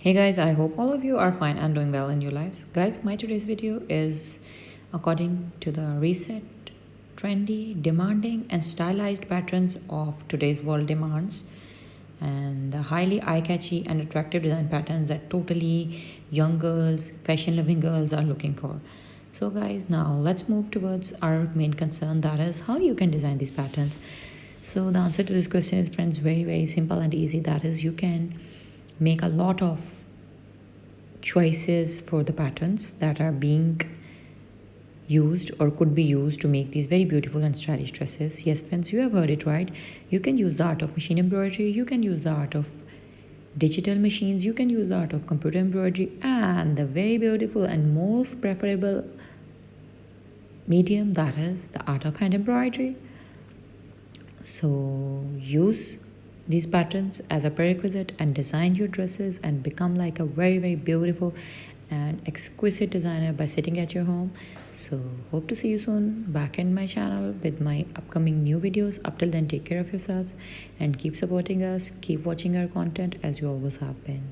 Hey guys, I hope all of you are fine and doing well in your lives. Guys, my today's video is according to the reset, trendy, demanding and stylized patterns of today's world demands and the highly eye-catchy and attractive design patterns that totally young girls, fashion-loving girls are looking for. So guys, now let's move towards our main concern, that is how you can design these patterns. So the answer to this question is, friends, very simple and easy. That is, you can make a lot of choices for the patterns that are being used or could be used to make these very beautiful and stylish dresses. Yes, friends, you have heard it right. You can use the art of machine embroidery, you can use the art of digital machines, you can use the art of computer embroidery, and the very beautiful and most preferable medium, that is the art of hand embroidery. So use these patterns as a prerequisite and design your dresses and become like a very beautiful and exquisite designer by sitting at your home. So hope to see you soon back in my channel with my upcoming new videos. Up till then, take care of yourselves and keep supporting us, keep watching our content as you always have been.